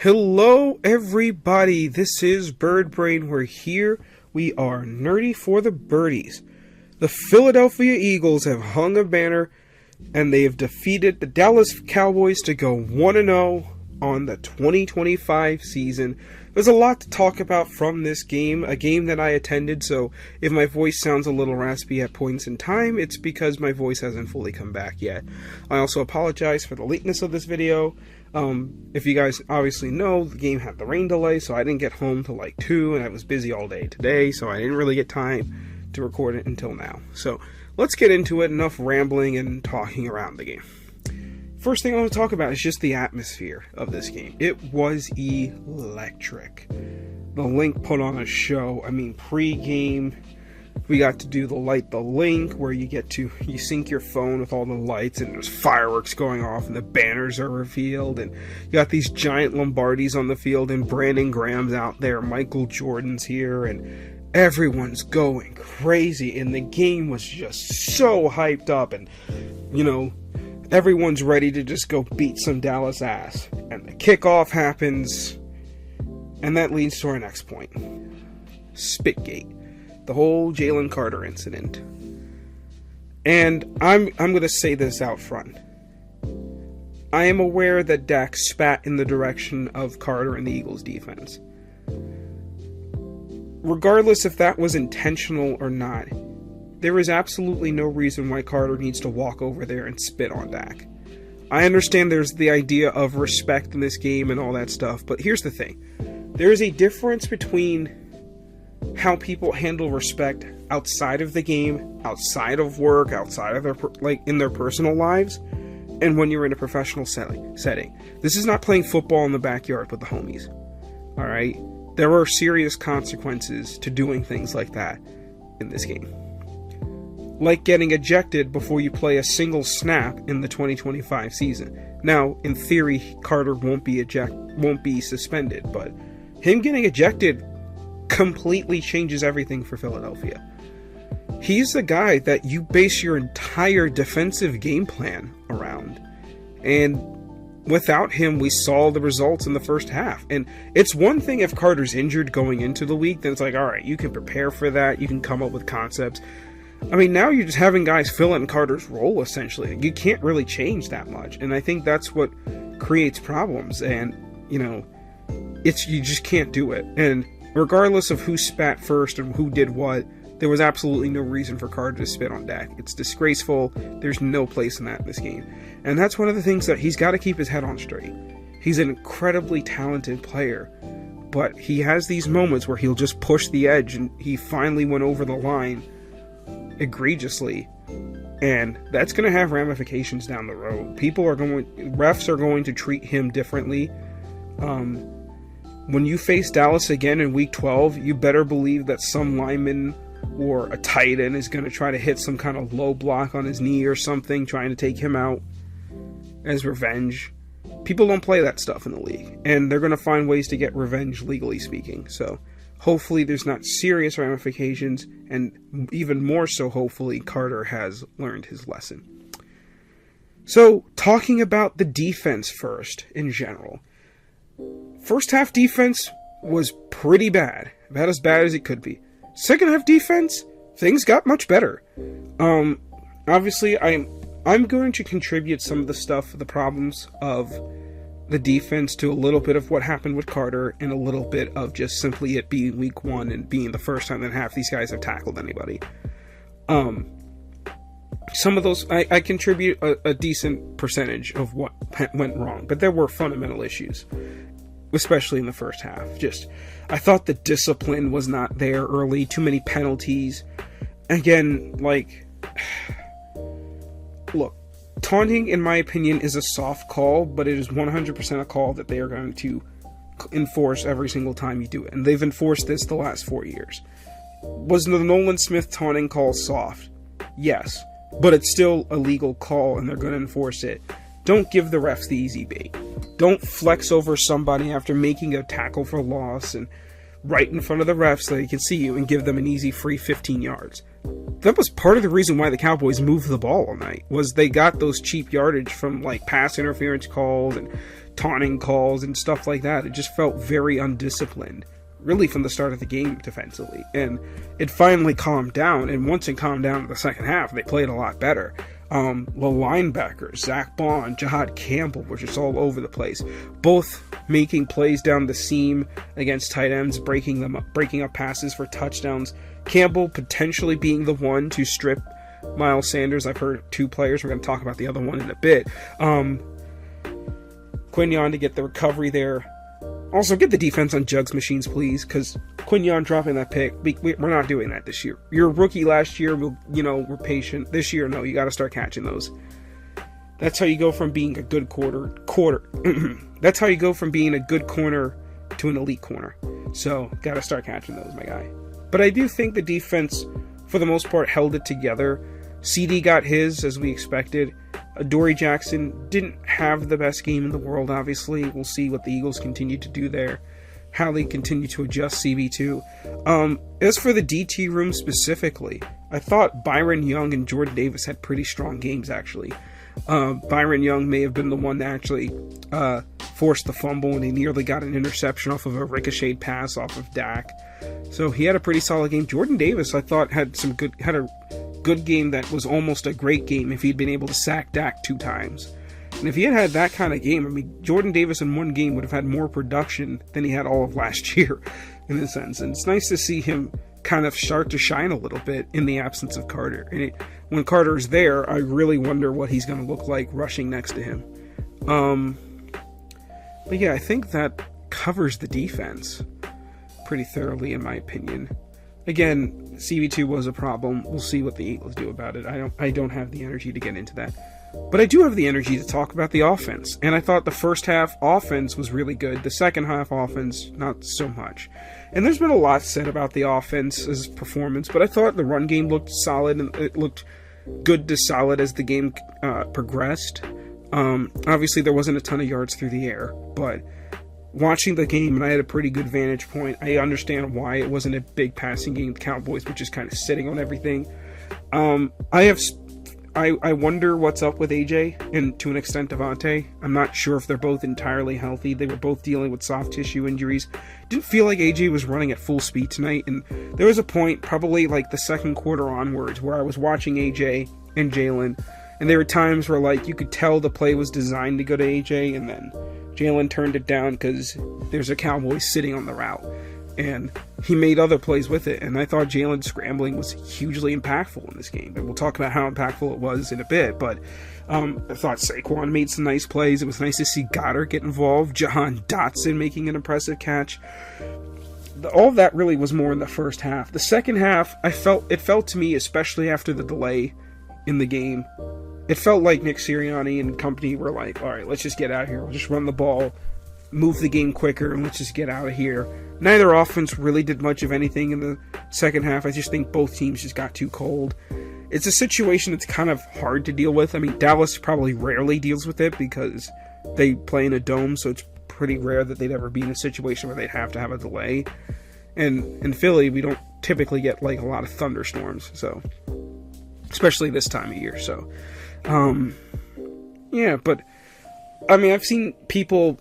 Hello everybody, this is Bird Brain. We're here. We are nerdy for the birdies. The Philadelphia Eagles have hung a banner and they have defeated the Dallas Cowboys to go 1-0 on the 2025 season. There's a lot to talk about from this game, a game that I attended, so if my voice sounds a little raspy at points in time, it's because my voice hasn't fully come back yet. I also apologize for the lateness of this video. If you guys obviously know, the game had the rain delay, so I didn't get home till like 2, and I was busy all day today, so I didn't really get time to record it until now. So, let's get into it. Enough rambling and talking around the game. First thing I want to talk about is just the atmosphere of this game. It was electric. The Link put on a show. I mean, pre-game, we got to do the Light the Link, where you sync your phone with all the lights, and there's fireworks going off, and the banners are revealed, and you got these giant Lombardis on the field, and Brandon Graham's out there, Michael Jordan's here, and everyone's going crazy, and the game was just so hyped up, and, you know, everyone's ready to just go beat some Dallas ass. And the kickoff happens, and that leads to our next point. Spitgate. The whole Jalen Carter incident. And I'm going to say this out front. I am aware that Dak spat in the direction of Carter and the Eagles defense. Regardless if that was intentional or not, there is absolutely no reason why Carter needs to walk over there and spit on Dak. I understand there's the idea of respect in this game and all that stuff, but here's the thing. There is a difference between how people handle respect outside of the game, outside of work, outside of their, in their personal lives, and when you're in a professional setting. This is not playing football in the backyard with the homies. Alright? There are serious consequences to doing things like that in this game. Like getting ejected before you play a single snap in the 2025 season. Now, in theory, Carter won't be suspended, but him getting ejected completely changes everything for Philadelphia. He's the guy that you base your entire defensive game plan around. And without him, we saw the results in the first half. And it's one thing if Carter's injured going into the week, then it's like, alright, you can prepare for that, you can come up with concepts. I mean, now you're just having guys fill in Carter's role, essentially. You can't really change that much. And I think that's what creates problems. And, you know, you just can't do it. And regardless of who spat first and who did what, there was absolutely no reason for Carter to spit on Dak. It's disgraceful. There's no place in that in this game. And that's one of the things that he's got to keep his head on straight. He's an incredibly talented player. But he has these moments where he'll just push the edge, and he finally went over the line egregiously, and that's going to have ramifications down the road. Refs are going to treat him differently. When you face Dallas again in week 12, you better believe that some lineman or a tight end is going to try to hit some kind of low block on his knee or something, trying to take him out as revenge. People don't play that stuff in the league, and they're going to find ways to get revenge, legally speaking. So hopefully there's not serious ramifications, and even more so, hopefully, Carter has learned his lesson. So, talking about the defense first, in general. First half defense was pretty bad. About as bad as it could be. Second half defense, things got much better. Obviously, I'm going to contribute some of the problems of the defense to a little bit of what happened with Carter, and a little bit of just simply it being week 1 and being the first time that half these guys have tackled anybody. Some of those, I contribute a decent percentage of what went wrong, but there were fundamental issues, especially in the first half. I thought the discipline was not there early, too many penalties. Again, look, taunting, in my opinion, is a soft call, but it is 100% a call that they are going to enforce every single time you do it. And they've enforced this the last 4 years. Was the Nolan Smith taunting call soft? Yes. But it's still a legal call, and they're going to enforce it. Don't give the refs the easy bait. Don't flex over somebody after making a tackle for loss and right in front of the refs so they can see you and give them an easy free 15 yards. That was part of the reason why the Cowboys moved the ball all night, was they got those cheap yardage from pass interference calls and taunting calls and stuff like that. It just felt very undisciplined, really, from the start of the game defensively. And it finally calmed down, and once it calmed down in the second half, they played a lot better. The linebackers, Zach Bond, Jahad Campbell, were just all over the place, both making plays down the seam against tight ends, breaking up passes for touchdowns. Campbell potentially being the one to strip Miles Sanders. I've heard two players. We're going to talk about the other one in a bit. Quinyon to get the recovery there. Also, get the defense on jugs machines, please, because Quinyon dropping that pick, we're not doing that this year. You're a rookie last year, we're patient. This year, no, you got to start catching those. That's how you go from being a good That's how you go from being a good corner to an elite corner. So, got to start catching those, my guy. But I do think the defense, for the most part, held it together. CD got his, as we expected. Adoree Jackson didn't have the best game in the world, obviously. We'll see what the Eagles continue to do there, how they continue to adjust CB2. As for the DT room specifically, I thought Byron Young and Jordan Davis had pretty strong games, actually. Byron Young may have been the one that actually forced the fumble, and he nearly got an interception off of a ricocheted pass off of Dak. So he had a pretty solid game. Jordan Davis, I thought, had a good game that was almost a great game if he'd been able to sack Dak 2 times. And if he had that kind of game, I mean, Jordan Davis in one game would have had more production than he had all of last year, in a sense. And it's nice to see him kind of start to shine a little bit in the absence of Carter. And when Carter's there, I really wonder what he's going to look like rushing next to him. But yeah, I think that covers the defense pretty thoroughly, in my opinion. Again, CB2 was a problem. We'll see what the Eagles do about it. I don't have the energy to get into that. But I do have the energy to talk about the offense. And I thought the first half offense was really good. The second half offense, not so much. And there's been a lot said about the offense's performance, but I thought the run game looked solid, and it looked good to solid as the game progressed. Obviously, there wasn't a ton of yards through the air, but watching the game, and I had a pretty good vantage point, I understand why it wasn't a big passing game. The Cowboys were just kind of sitting on everything. I wonder what's up with AJ and, to an extent, Devontae. I'm not sure if they're both entirely healthy. They were both dealing with soft tissue injuries. Didn't feel like AJ was running at full speed tonight, and there was a point, probably like the second quarter onwards, where I was watching AJ and Jalen, and there were times where, like, you could tell the play was designed to go to AJ, and then Jalen turned it down because there's a Cowboy sitting on the route. And he made other plays with it, and I thought Jalen's scrambling was hugely impactful in this game. And we'll talk about how impactful it was in a bit, but I thought Saquon made some nice plays. It was nice to see Goddard get involved, Jahan Dotson making an impressive catch. All of that really was more in the first half. The second half, it felt to me, especially after the delay in the game, it felt like Nick Sirianni and company were like, all right, let's just get out of here. We'll just run the ball, move the game quicker, and let's just get out of here. Neither offense really did much of anything in the second half. I just think both teams just got too cold. It's a situation that's kind of hard to deal with. I mean, Dallas probably rarely deals with it because they play in a dome, so it's pretty rare that they'd ever be in a situation where they'd have to have a delay. And in Philly, we don't typically get like a lot of thunderstorms, so especially this time of year. So, yeah, but I mean, I've seen people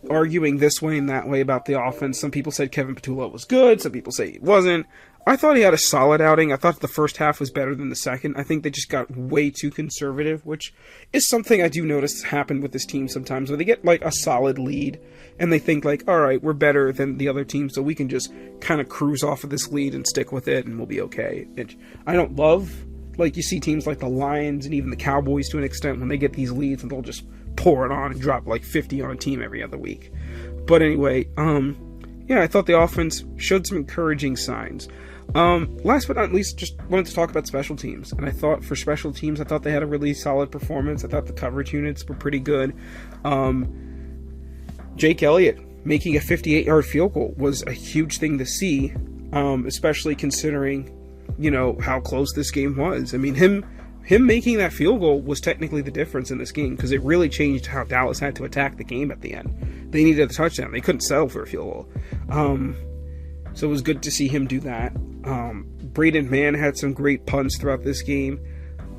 arguing this way and that way about the offense. Some people said Kevin Patullo was good. Some people say he wasn't. I thought he had a solid outing. I thought the first half was better than the second. I think they just got way too conservative, which is something I do notice happen with this team sometimes, where they get like a solid lead and they think like, all right, we're better than the other team, so we can just kind of cruise off of this lead and stick with it and we'll be okay. I don't love, like, you see teams like the Lions and even the Cowboys to an extent when they get these leads and they'll just pour it on and drop like 50 on a team every other week. But anyway, yeah, I thought the offense showed some encouraging signs. Last but not least, just wanted to talk about special teams. And I thought for special teams, I thought they had a really solid performance. I thought the coverage units were pretty good. Jake Elliott making a 58-yard field goal was a huge thing to see, especially considering, you know, how close this game was. I mean, him making that field goal was technically the difference in this game, because it really changed how Dallas had to attack the game at the end. They needed a touchdown. They couldn't settle for a field goal. So it was good to see him do that. Braden Mann had some great punts throughout this game.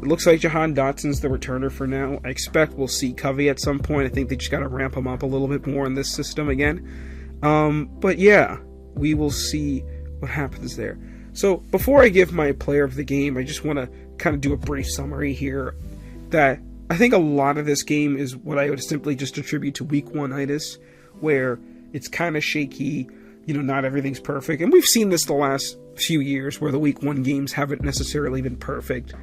It looks like Jahan Dotson's the returner for now. I expect we'll see Covey at some point. I think they just got to ramp him up a little bit more in this system again. But yeah, we will see what happens there. So before I give my player of the game, I just want to kind of do a brief summary here. That I think a lot of this game is what I would simply just attribute to week one-itis, where it's kind of shaky, not everything's perfect. And we've seen this the last few years where the week one games haven't necessarily been perfect.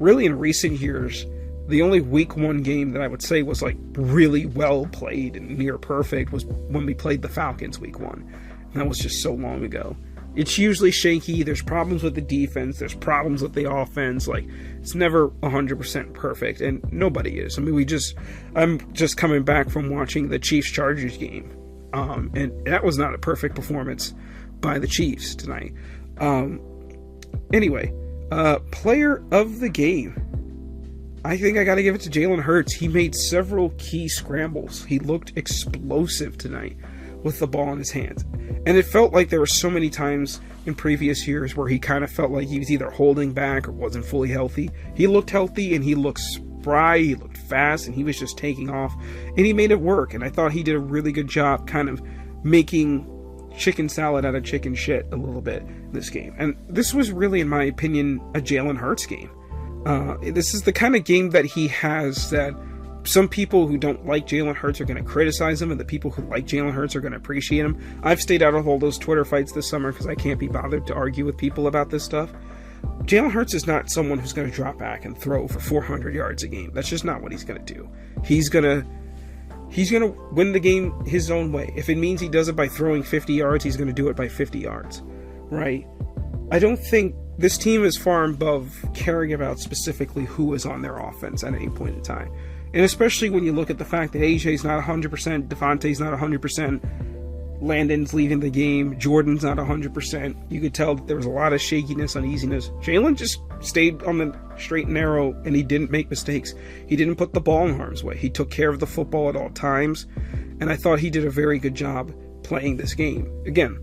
Really, in recent years, the only week one game that I would say was like really well played and near perfect was when we played the Falcons week one. And that was just so long ago. It's usually shaky. There's problems with the defense. There's problems with the offense. Like, it's never 100% perfect, and nobody is. I mean, I'm just coming back from watching the Chiefs-Chargers game, and that was not a perfect performance by the Chiefs tonight. Anyway, player of the game. I think I got to give it to Jalen Hurts. He made several key scrambles. He looked explosive tonight with the ball in his hands. And it felt like there were so many times in previous years where he kind of felt like he was either holding back or wasn't fully healthy. He looked healthy and he looked spry, he looked fast, and he was just taking off. And he made it work. And I thought he did a really good job kind of making chicken salad out of chicken shit a little bit in this game. And this was really, in my opinion, a Jalen Hurts game. This is the kind of game that he has that some people who don't like Jalen Hurts are going to criticize him, and the people who like Jalen Hurts are going to appreciate him. I've stayed out of all those Twitter fights this summer because I can't be bothered to argue with people about this stuff. Jalen Hurts is not someone who's going to drop back and throw for 400 yards a game. That's just not what he's going to do. He's going to win the game his own way. If it means he does it by throwing 50 yards, he's going to do it by 50 yards, right? I don't think this team is far above caring about specifically who is on their offense at any point in time. And especially when you look at the fact that AJ's not 100%, Devontae's not 100%, Landon's leaving the game, Jordan's not 100%. You could tell that there was a lot of shakiness, uneasiness. Jalen just stayed on the straight and narrow, and he didn't make mistakes. He didn't put the ball in harm's way. He took care of the football at all times, and I thought he did a very good job playing this game. Again,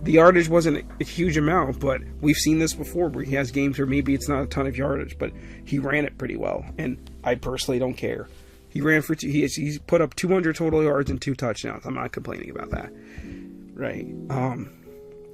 the yardage wasn't a huge amount, but we've seen this before where he has games where maybe it's not a ton of yardage, but he ran it pretty well, and I personally don't care. He ran for he's put up 200 total yards and 2 touchdowns. I'm not complaining about that, right?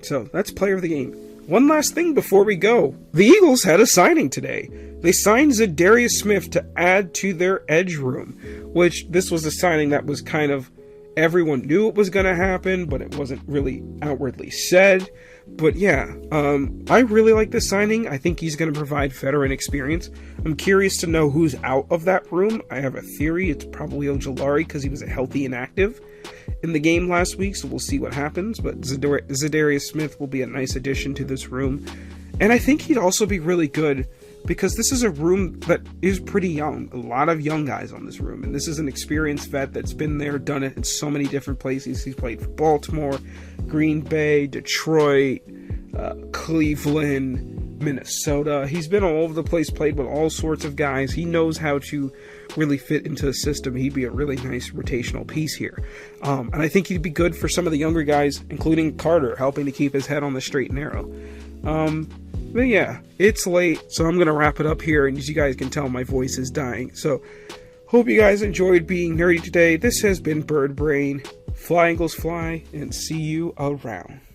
So that's player of the game. One last thing before we go. The Eagles had a signing today. They signed Zadarius Smith to add to their edge room, which this was a signing that was kind of, everyone knew it was going to happen, but it wasn't really outwardly said. But yeah, I really like this signing. I think he's going to provide veteran experience. I'm curious to know who's out of that room. I have a theory. It's probably Ojulari because he was a healthy and active in the game last week, so we'll see what happens. But Zadarius Smith will be a nice addition to this room. And I think he'd also be really good because this is a room that is pretty young. A lot of young guys on this room. And this is an experienced vet that's been there, done it in so many different places. He's played for Baltimore, Green Bay, Detroit, Cleveland, Minnesota. He's been all over the place, played with all sorts of guys. He knows how to really fit into the system. He'd be a really nice rotational piece here. And I think he'd be good for some of the younger guys, including Carter, helping to keep his head on the straight and narrow. But yeah, it's late, so I'm going to wrap it up here, and as you guys can tell, my voice is dying. So, hope you guys enjoyed being nerdy today. This has been Bird Brain. Fly, Eagles, fly, and see you around.